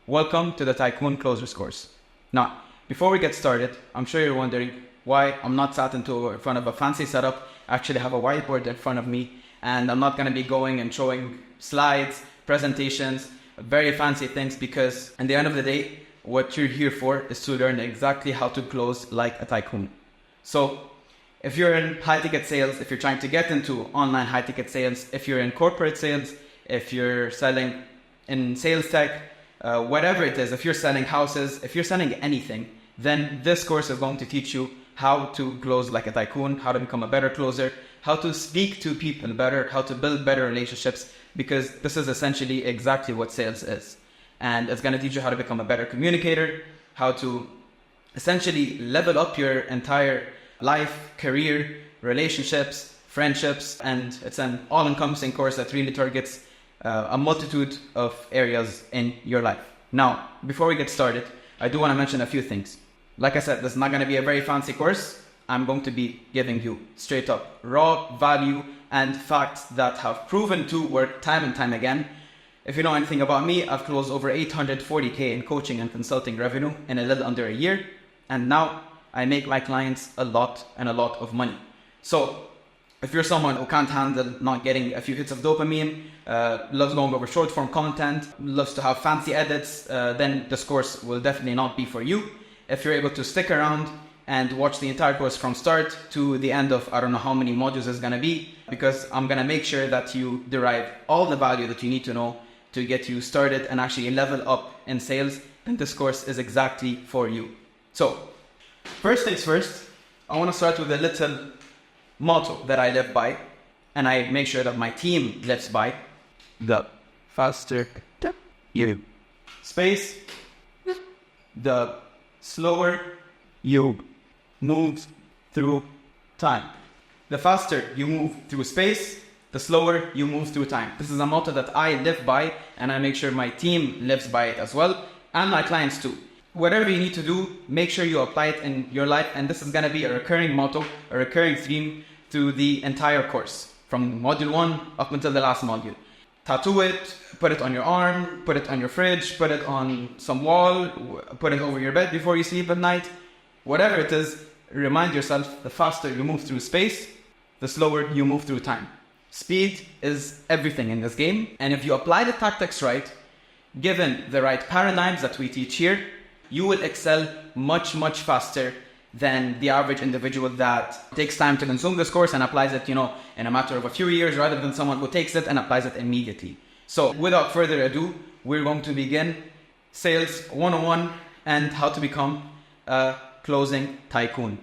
Welcome to the Tycoon Closers course. Now, before we get started, I'm sure you're wondering why I'm not sat in front of a fancy setup. I actually have a whiteboard in front of me, and I'm not going to be going and showing slides, presentations, very fancy things, because at the end of the day, what you're here for is to learn exactly how to close like a tycoon. So if you're in high-ticket sales, if you're trying to get into online high-ticket sales, if you're in corporate sales, if you're selling in sales tech, whatever it is, if you're selling houses, if you're selling anything, then this course is going to teach you how to close like a tycoon, how to become a better closer, how to speak to people better, how to build better relationships, because this is essentially exactly what sales is. And it's going to teach you how to become a better communicator, how to essentially level up your entire life, career, relationships, friendships, and it's an all-encompassing course that really targets a multitude of areas in your life. Now, before we get started, I do want to mention a few things. Like I said, this is not going to be a very fancy course. I'm going to be giving you straight up raw value and facts that have proven to work time and time again. If you know anything about me, I've closed over 840K in coaching and consulting revenue in a little under a year. And now I make my clients a lot of money. So if you're someone who can't handle not getting a few hits of dopamine, loves going over short form content, loves to have fancy edits, then this course will definitely not be for you. If you're able to stick around and watch the entire course from start to the end of, I don't know how many modules it's going to be, because I'm going to make sure that you derive all the value that you need to know to get you started and actually level up in sales, then this course is exactly for you. So first things first, I want to start with a little motto that I live by, and I make sure that my team lives by. The faster you space, the slower you move through time. The faster you move through space, the slower you move through time. This is a motto that I live by, and I make sure my team lives by it as well, and my clients too. Whatever you need to do, make sure you apply it in your life, and this is going to be a recurring motto, a recurring theme through the entire course, from module 1 up until the last module. Tattoo it, put it on your arm, put it on your fridge, put it on some wall, put it over your bed before you sleep at night. Whatever it is, remind yourself, the faster you move through space, the slower you move through time. Speed is everything in this game, and if you apply the tactics right, given the right paradigms that we teach here, you will excel much faster than the average individual that takes time to consume this course and applies it, in a matter of a few years, rather than someone who takes it and applies it immediately. So without further ado, we're going to begin Sales 101 and how to become a closing tycoon.